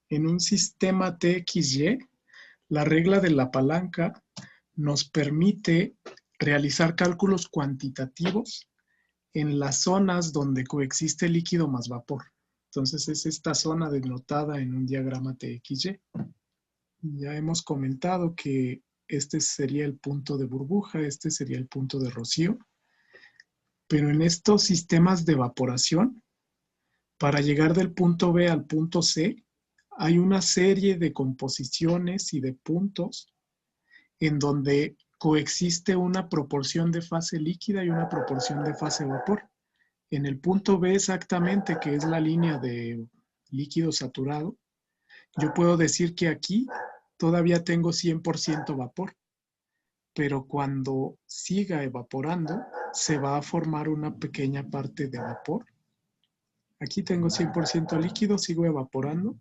En un sistema TXY, la regla de la palanca nos permite realizar cálculos cuantitativos en las zonas donde coexiste líquido más vapor. Entonces es esta zona denotada en un diagrama TXY. Ya hemos comentado que este sería el punto de burbuja, este sería el punto de rocío. Pero en estos sistemas de evaporación, para llegar del punto B al punto C, hay una serie de composiciones y de puntos en donde coexiste una proporción de fase líquida y una proporción de fase vapor. En el punto B exactamente, que es la línea de líquido saturado, yo puedo decir que aquí todavía tengo 100% vapor, pero cuando siga evaporando, se va a formar una pequeña parte de vapor. Aquí tengo 100% líquido, sigo evaporando,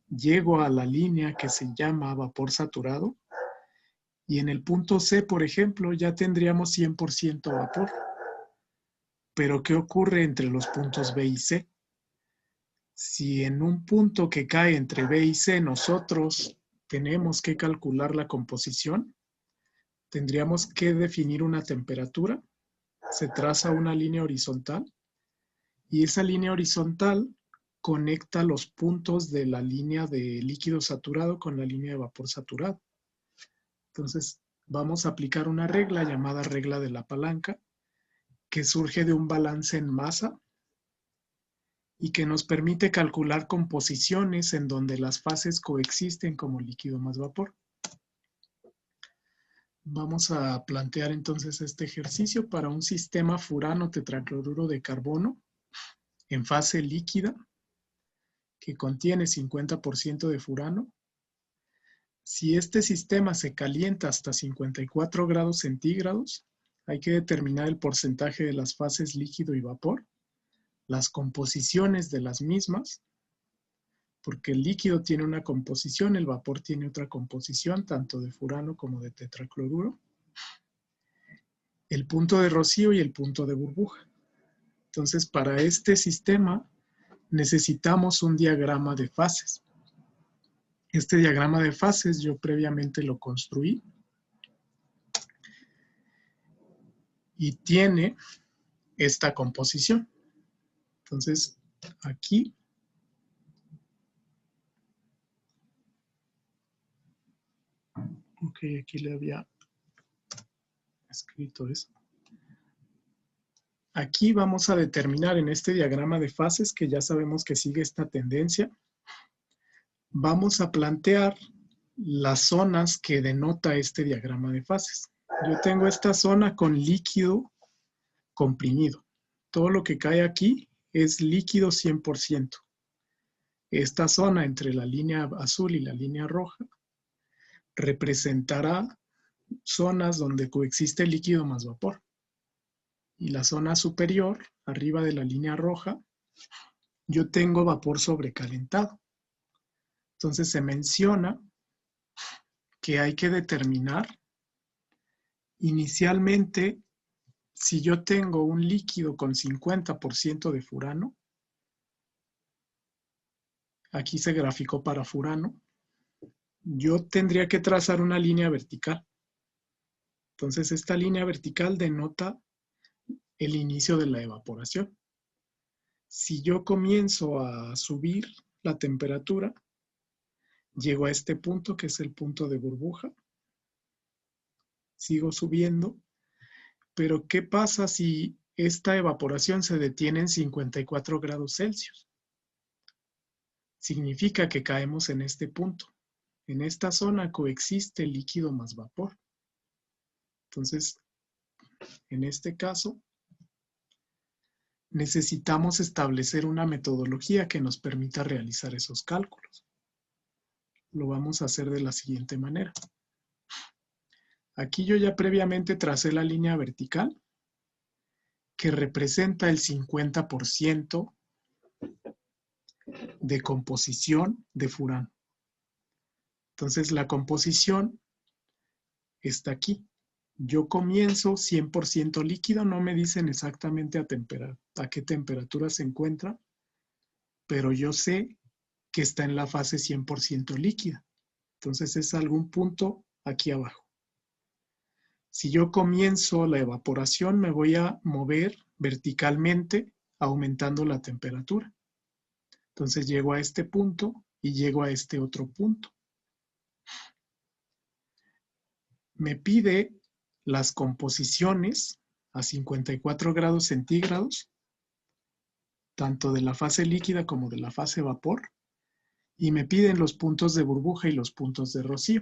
llego a la línea que se llama vapor saturado, y en el punto C, por ejemplo, ya tendríamos 100% vapor. Pero ¿qué ocurre entre los puntos B y C? Si en un punto que cae entre B y C nosotros tenemos que calcular la composición, tendríamos que definir una temperatura, se traza una línea horizontal y esa línea horizontal conecta los puntos de la línea de líquido saturado con la línea de vapor saturado. Entonces vamos a aplicar una regla llamada regla de la palanca, que surge de un balance en masa y que nos permite calcular composiciones en donde las fases coexisten como líquido más vapor. Vamos a plantear entonces este ejercicio para un sistema furano tetracloruro de carbono en fase líquida que contiene 50% de furano. Si este sistema se calienta hasta 54 grados centígrados, hay que determinar el porcentaje de las fases líquido y vapor, las composiciones de las mismas, porque el líquido tiene una composición, el vapor tiene otra composición, tanto de furano como de tetracloruro, el punto de rocío y el punto de burbuja. Entonces, para este sistema necesitamos un diagrama de fases. Este diagrama de fases yo previamente lo construí y tiene esta composición. Entonces, aquí aquí le había escrito eso. Aquí vamos a determinar en este diagrama de fases, que ya sabemos que sigue esta tendencia, vamos a plantear las zonas que denota este diagrama de fases. Yo tengo esta zona con líquido comprimido. Todo lo que cae aquí es líquido 100%. Esta zona entre la línea azul y la línea roja representará zonas donde coexiste líquido más vapor. Y la zona superior, arriba de la línea roja, yo tengo vapor sobrecalentado. Entonces se menciona que hay que determinar inicialmente si yo tengo un líquido con 50% de furano. Aquí se graficó para furano. Yo tendría que trazar una línea vertical. Entonces esta línea vertical denota el inicio de la evaporación. Si yo comienzo a subir la temperatura, llego a este punto que es el punto de burbuja. Sigo subiendo, pero ¿qué pasa si esta evaporación se detiene en 54 grados Celsius? Significa que caemos en este punto. En esta zona coexiste líquido más vapor. Entonces, en este caso, necesitamos establecer una metodología que nos permita realizar esos cálculos. Lo vamos a hacer de la siguiente manera. Aquí yo ya previamente tracé la línea vertical que representa el 50% de composición de furano. Entonces la composición está aquí. Yo comienzo 100% líquido, no me dicen exactamente a qué temperatura se encuentra, pero yo sé que está en la fase 100% líquida. Entonces es algún punto aquí abajo. Si yo comienzo la evaporación, me voy a mover verticalmente aumentando la temperatura. Entonces llego a este punto y llego a este otro punto. Me pide las composiciones a 54 grados centígrados, tanto de la fase líquida como de la fase vapor, y me piden los puntos de burbuja y los puntos de rocío.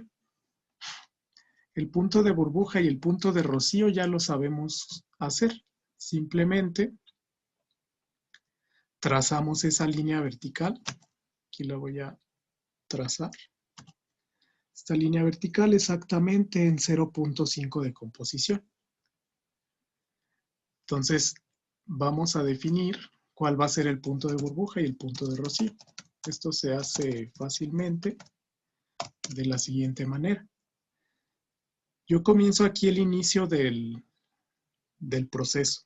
El punto de burbuja y el punto de rocío ya lo sabemos hacer. Simplemente trazamos esa línea vertical. Aquí la voy a trazar. Esta línea vertical exactamente en 0.5 de composición. Entonces, vamos a definir cuál va a ser el punto de burbuja y el punto de rocío. Esto se hace fácilmente de la siguiente manera. Yo comienzo aquí el inicio del proceso.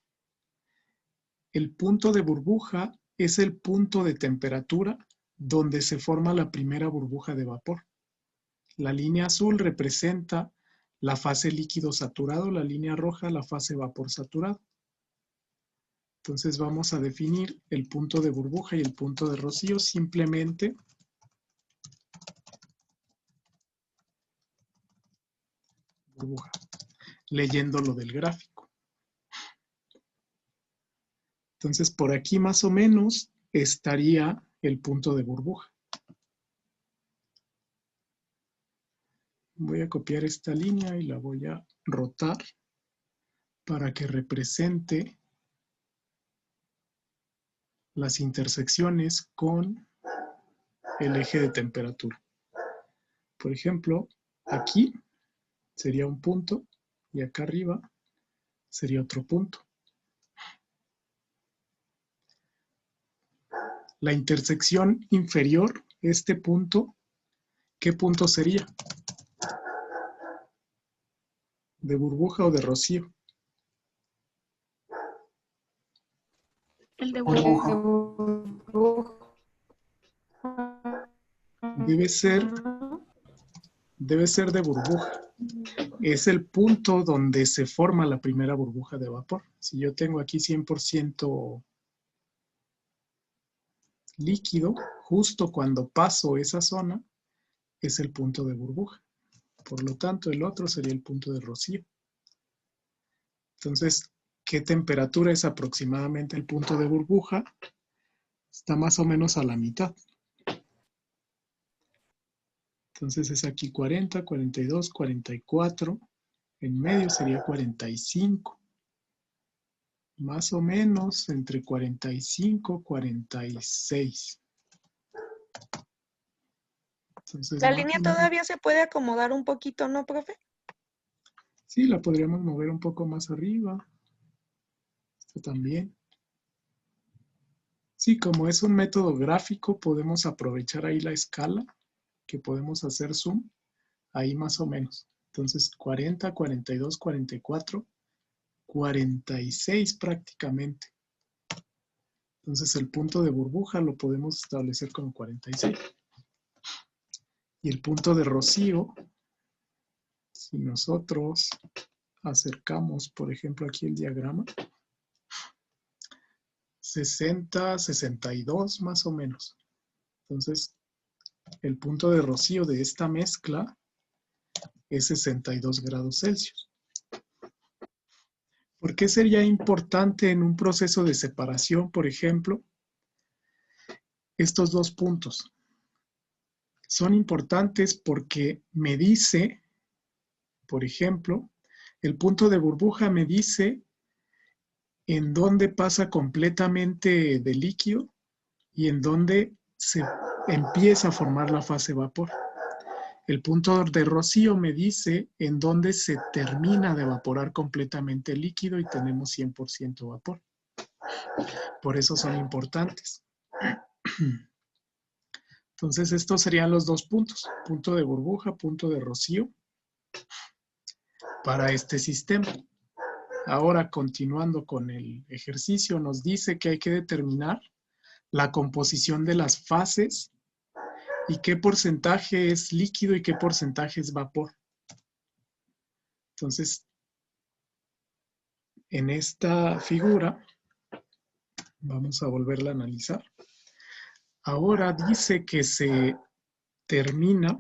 El punto de burbuja es el punto de temperatura donde se forma la primera burbuja de vapor. La línea azul representa la fase líquido saturado, la línea roja la fase vapor saturado. Entonces vamos a definir el punto de burbuja y el punto de rocío simplemente burbuja, leyendo lo del gráfico. Entonces por aquí más o menos estaría el punto de burbuja. Voy a copiar esta línea y la voy a rotar para que represente las intersecciones con el eje de temperatura. Por ejemplo, aquí sería un punto y acá arriba sería otro punto. La intersección inferior, este punto, ¿qué punto sería? ¿De burbuja o de rocío? El de Burbuja. burbuja. Debe ser de burbuja. Es el punto donde se forma la primera burbuja de vapor. Si yo tengo aquí 100% líquido, justo cuando paso esa zona, es el punto de burbuja. Por lo tanto, el otro sería el punto de rocío. Entonces, ¿qué temperatura es aproximadamente el punto de burbuja? Está más o menos a la mitad. Entonces es aquí 40, 42, 44. En medio sería 45. Más o menos entre 45 y 46. Entonces, La línea todavía se puede acomodar un poquito, ¿no, profe? Sí, la podríamos mover un poco más arriba. Esto también. Sí, como es un método gráfico, podemos aprovechar ahí la escala, que podemos hacer zoom, ahí más o menos. Entonces, 40, 42, 44, 46 prácticamente. Entonces, el punto de burbuja lo podemos establecer como 46. Y el punto de rocío, si nosotros acercamos, por ejemplo, aquí el diagrama, 60, 62 más o menos. Entonces, el punto de rocío de esta mezcla es 62 grados Celsius. ¿Por qué sería importante en un proceso de separación, por ejemplo, estos dos puntos? Son importantes porque me dice, por ejemplo, el punto de burbuja me dice en dónde pasa completamente de líquido y en dónde se empieza a formar la fase vapor. El punto de rocío me dice en dónde se termina de evaporar completamente el líquido y tenemos 100% vapor. Por eso son importantes. Entonces estos serían los dos puntos, punto de burbuja, punto de rocío, para este sistema. Ahora, continuando con el ejercicio, nos dice que hay que determinar la composición de las fases y qué porcentaje es líquido y qué porcentaje es vapor. Entonces, en esta figura, vamos a volverla a analizar. Ahora dice que se termina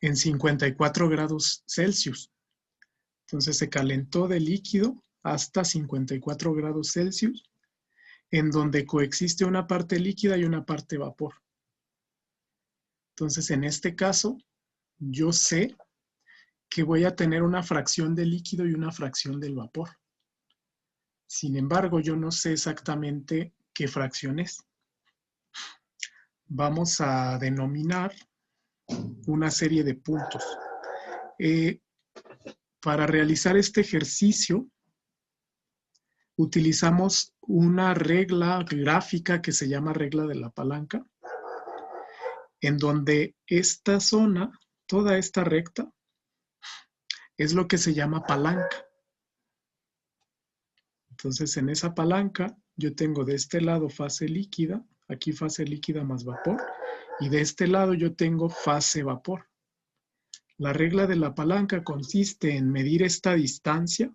en 54 grados Celsius. Entonces se calentó de líquido hasta 54 grados Celsius, en donde coexiste una parte líquida y una parte vapor. Entonces, en este caso, yo sé que voy a tener una fracción de líquido y una fracción del vapor. Sin embargo, yo no sé exactamente qué fracción es. Vamos a denominar una serie de puntos. Para realizar este ejercicio, utilizamos una regla gráfica que se llama regla de la palanca, en donde esta zona, toda esta recta, es lo que se llama palanca. Entonces, en esa palanca, yo tengo de este lado fase líquida, aquí fase líquida más vapor, y de este lado yo tengo fase vapor. La regla de la palanca consiste en medir esta distancia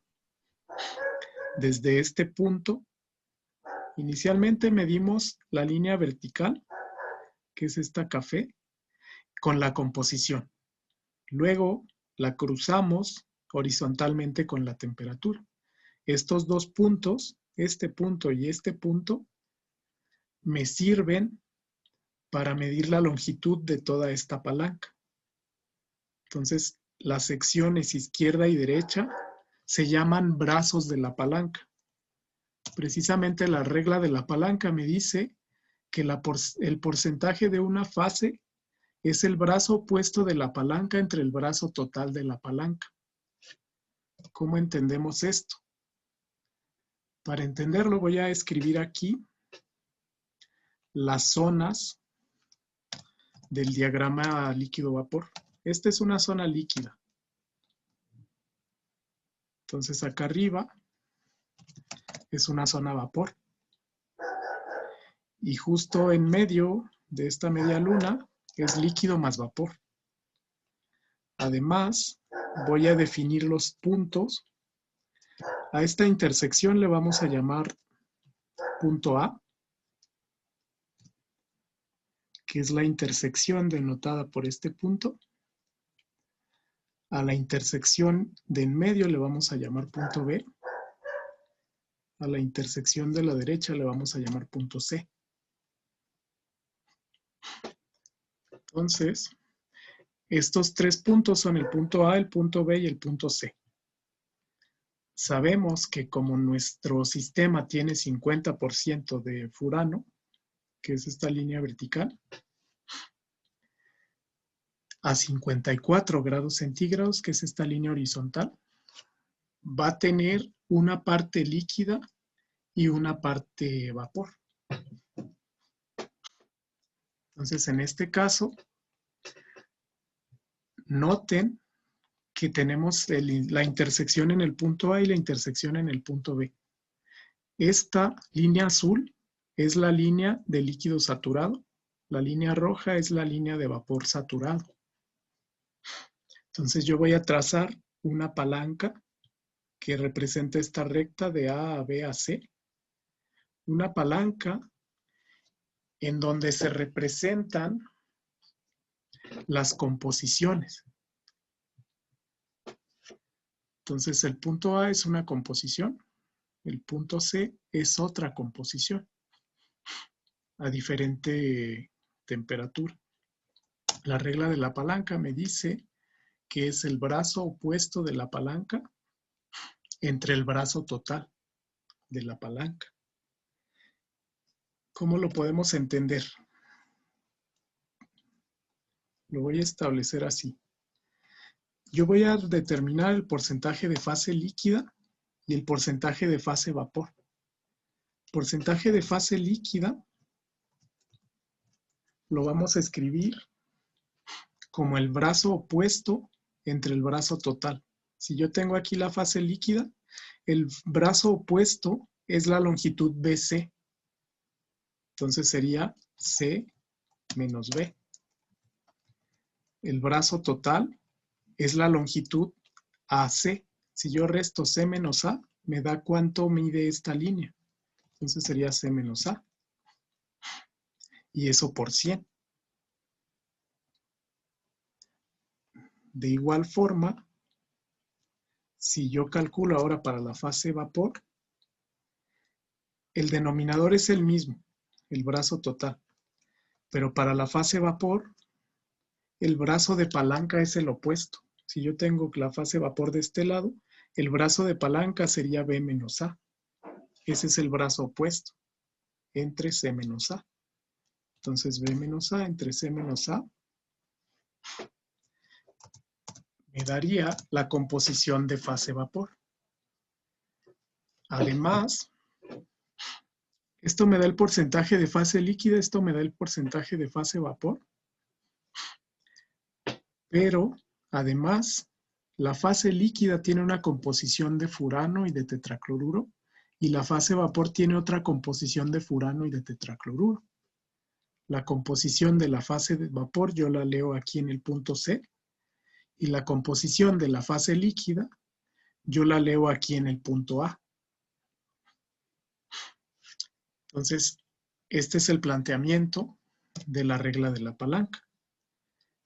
desde este punto. Inicialmente medimos la línea vertical, que es esta café, con la composición. Luego la cruzamos horizontalmente con la temperatura. Estos dos puntos, este punto y este punto, me sirven para medir la longitud de toda esta palanca. Entonces, las secciones izquierda y derecha se llaman brazos de la palanca. Precisamente la regla de la palanca me dice que el porcentaje de una fase es el brazo opuesto de la palanca entre el brazo total de la palanca. ¿Cómo entendemos esto? Para entenderlo voy a escribir aquí las zonas del diagrama líquido-vapor. Esta es una zona líquida. Entonces acá arriba es una zona vapor. Y justo en medio de esta media luna es líquido más vapor. Además, voy a definir los puntos. A esta intersección le vamos a llamar punto A, que es la intersección denotada por este punto. A la intersección de en medio le vamos a llamar punto B. A la intersección de la derecha le vamos a llamar punto C. Entonces, estos tres puntos son el punto A, el punto B y el punto C. Sabemos que como nuestro sistema tiene 50% de furano, que es esta línea vertical, a 54 grados centígrados, que es esta línea horizontal, va a tener una parte líquida y una parte vapor. Entonces, en este caso, noten que tenemos la intersección en el punto A y la intersección en el punto B. Esta línea azul es la línea de líquido saturado. La línea roja es la línea de vapor saturado. Entonces yo voy a trazar una palanca que representa esta recta de A a B a C. Una palanca en donde se representan las composiciones. Entonces el punto A es una composición, el punto C es otra composición a diferente temperatura. La regla de la palanca me dice que es el brazo opuesto de la palanca entre el brazo total de la palanca. ¿Cómo lo podemos entender? Lo voy a establecer así. Yo voy a determinar el porcentaje de fase líquida y el porcentaje de fase vapor. Porcentaje de fase líquida lo vamos a escribir como el brazo opuesto entre el brazo total. Si yo tengo aquí la fase líquida, el brazo opuesto es la longitud BC. Entonces sería C menos B. El brazo total es la longitud AC. Si yo resto C menos A, me da cuánto mide esta línea. Entonces sería C menos A. Y eso por 100. De igual forma, si yo calculo ahora para la fase vapor, el denominador es el mismo, el brazo total. Pero para la fase vapor, el brazo de palanca es el opuesto. Si yo tengo la fase vapor de este lado, el brazo de palanca sería B menos A. Ese es el brazo opuesto entre C menos A. Entonces B menos A entre C menos A me daría la composición de fase vapor. Además, esto me da el porcentaje de fase líquida, esto me da el porcentaje de fase vapor. Pero, además, la fase líquida tiene una composición de furano y de tetracloruro, y la fase vapor tiene otra composición de furano y de tetracloruro. La composición de la fase de vapor yo la leo aquí en el punto C, y la composición de la fase líquida yo la leo aquí en el punto A. Entonces, este es el planteamiento de la regla de la palanca.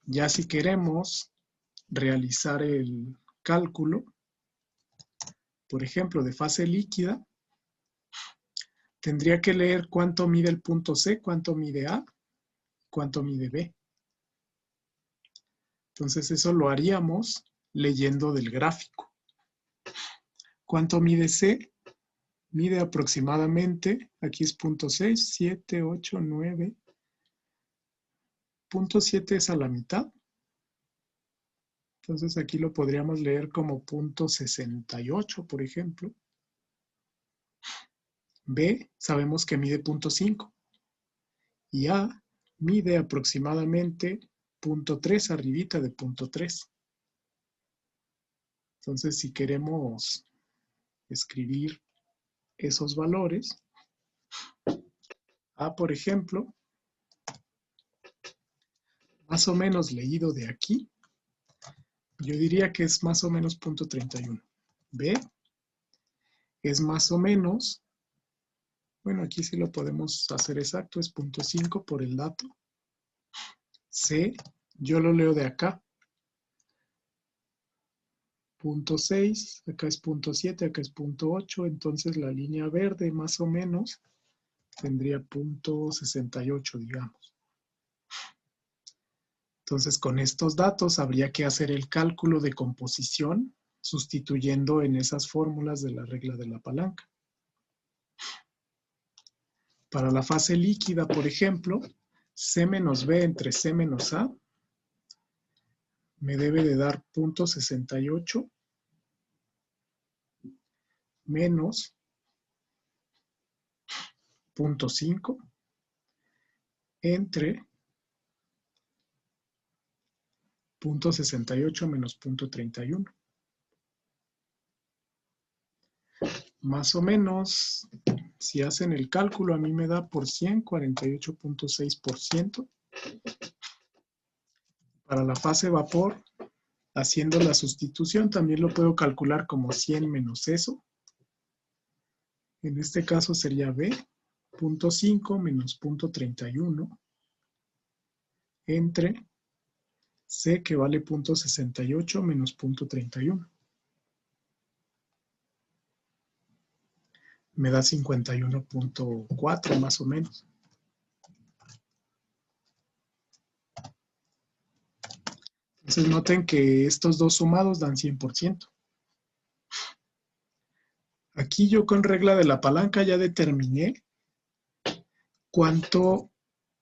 Ya si queremos realizar el cálculo, por ejemplo, de fase líquida, tendría que leer cuánto mide el punto C, cuánto mide A, cuánto mide B. Entonces eso lo haríamos leyendo del gráfico. ¿Cuánto mide C? Mide aproximadamente, aquí es punto 6, 7, 8, 9. Punto 7 es a la mitad. Entonces aquí lo podríamos leer como punto 68, por ejemplo. B sabemos que mide punto 5. Y A mide aproximadamente punto 3, arribita de punto 3. Entonces, si queremos escribir esos valores, A, por ejemplo, más o menos leído de aquí, yo diría que es más o menos punto 31. B es más o menos, bueno, aquí sí lo podemos hacer exacto, es punto 5 por el dato. C, yo lo leo de acá. Punto 6, acá es punto 7, acá es punto 8, entonces la línea verde más o menos tendría punto 68, digamos. Entonces, con estos datos habría que hacer el cálculo de composición sustituyendo en esas fórmulas de la regla de la palanca. Para la fase líquida, por ejemplo, C menos B entre C menos A me debe de dar punto 68 menos punto 5 entre punto 68 menos punto 31. Más o menos, si hacen el cálculo, a mí me da por 100, 48.6%. Para la fase vapor, haciendo la sustitución, también lo puedo calcular como 100 menos eso. En este caso sería B, punto 5 menos punto 31, entre C, que vale punto 68 menos punto 31. Me da 51.4 más o menos. Entonces noten que estos dos sumados dan 100%. Aquí yo con regla de la palanca ya determiné cuánto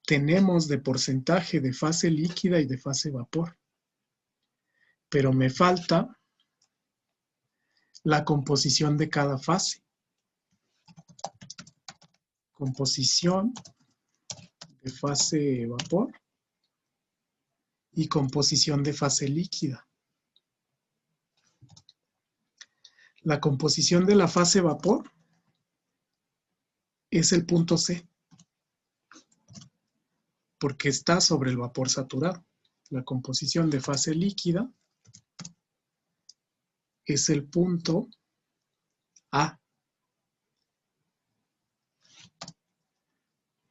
tenemos de porcentaje de fase líquida y de fase vapor. Pero me falta la composición de cada fase. Composición de fase vapor y composición de fase líquida. La composición de la fase vapor es el punto C. porque está sobre el vapor saturado. La composición de fase líquida es el punto A.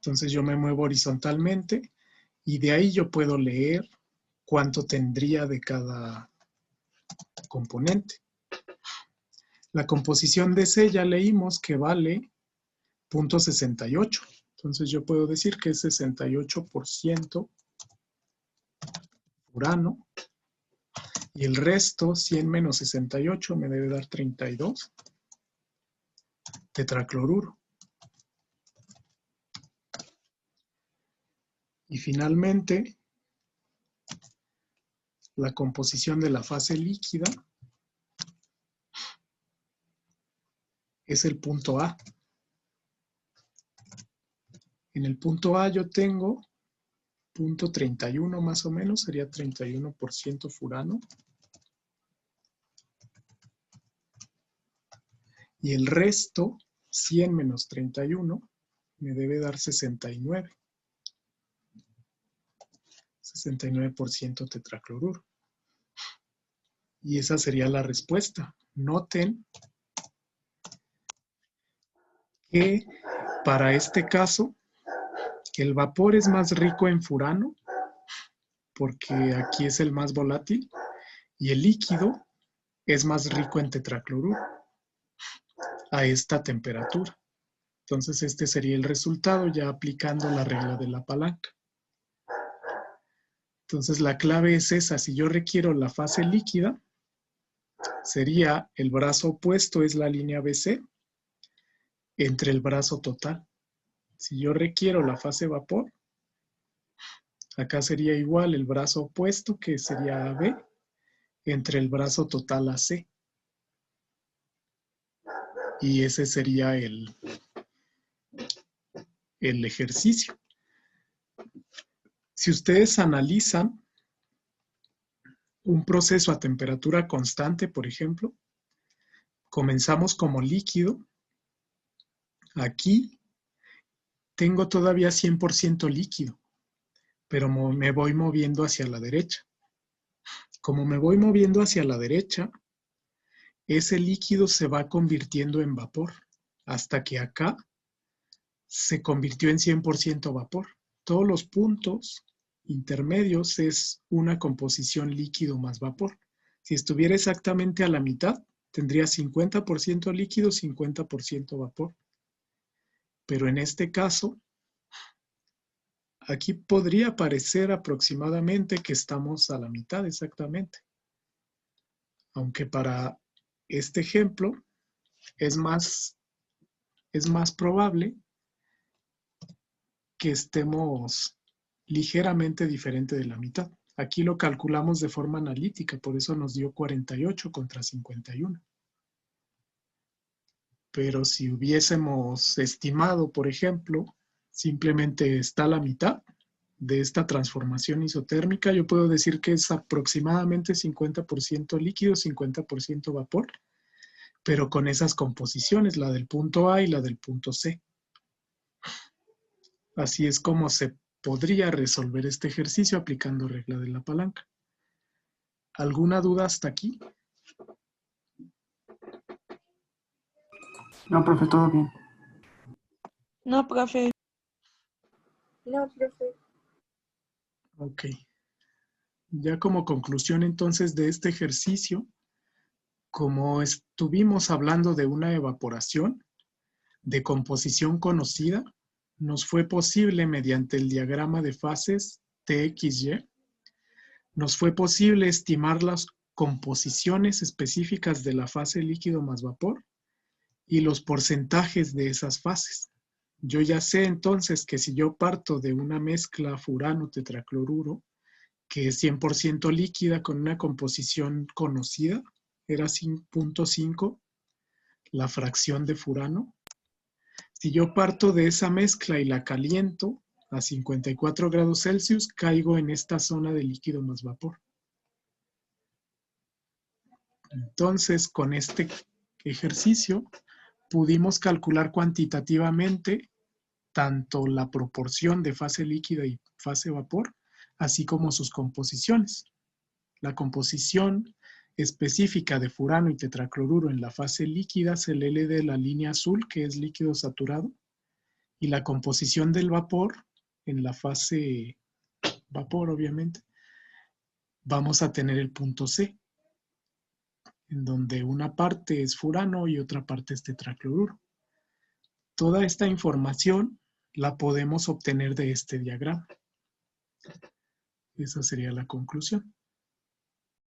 Entonces yo me muevo horizontalmente y de ahí yo puedo leer cuánto tendría de cada componente. La composición de C ya leímos que vale 0.68. Entonces yo puedo decir que es 68% furano y el resto, 100 menos 68, me debe dar 32 tetracloruro. Y finalmente, la composición de la fase líquida es el punto A. En el punto A yo tengo 0.31 más o menos, sería 31% furano. Y el resto, 100 menos 31, me debe dar 69. 69% tetracloruro. Y esa sería la respuesta. Noten que para este caso, el vapor es más rico en furano, porque aquí es el más volátil, y el líquido es más rico en tetracloruro a esta temperatura. Entonces este sería el resultado ya aplicando la regla de la palanca. Entonces la clave es esa. Si yo requiero la fase líquida, sería el brazo opuesto es la línea BC entre el brazo total. Si yo requiero la fase vapor, acá sería igual el brazo opuesto, que sería AB, entre el brazo total AC. Y ese sería el ejercicio. Si ustedes analizan un proceso a temperatura constante, por ejemplo, comenzamos como líquido. Aquí tengo todavía 100% líquido, pero me voy moviendo hacia la derecha. Como me voy moviendo hacia la derecha, ese líquido se va convirtiendo en vapor, hasta que acá se convirtió en 100% vapor. Todos los puntos intermedios es una composición líquido más vapor. Si estuviera exactamente a la mitad, tendría 50% líquido, 50% vapor. Pero en este caso, aquí podría parecer aproximadamente que estamos a la mitad exactamente. Aunque para este ejemplo es más probable que estemos ligeramente diferente de la mitad. Aquí lo calculamos de forma analítica, por eso nos dio 48 contra 51. Pero si hubiésemos estimado, por ejemplo, simplemente está a la mitad de esta transformación isotérmica, yo puedo decir que es aproximadamente 50% líquido, 50% vapor, pero con esas composiciones, la del punto A y la del punto C. Así es como se podría resolver este ejercicio aplicando regla de la palanca. ¿Alguna duda hasta aquí? No, profe, todo bien. No, profe. No, profe. Ok. Ya como conclusión entonces de este ejercicio, como estuvimos hablando de una evaporación de composición conocida, nos fue posible mediante el diagrama de fases TXY, nos fue posible estimar las composiciones específicas de la fase líquido más vapor y los porcentajes de esas fases. Yo ya sé entonces que si yo parto de una mezcla furano-tetracloruro, que es 100% líquida con una composición conocida, era 5.5 la fracción de furano. Si yo parto de esa mezcla y la caliento a 54 grados Celsius, caigo en esta zona de líquido más vapor. Entonces, con este ejercicio, pudimos calcular cuantitativamente tanto la proporción de fase líquida y fase vapor, así como sus composiciones. La composición específica de furano y tetracloruro en la fase líquida se lee de la línea azul, que es líquido saturado, y la composición del vapor en la fase vapor, obviamente, vamos a tener el punto C, en donde una parte es furano y otra parte es tetracloruro. Toda esta información la podemos obtener de este diagrama. Esa sería la conclusión.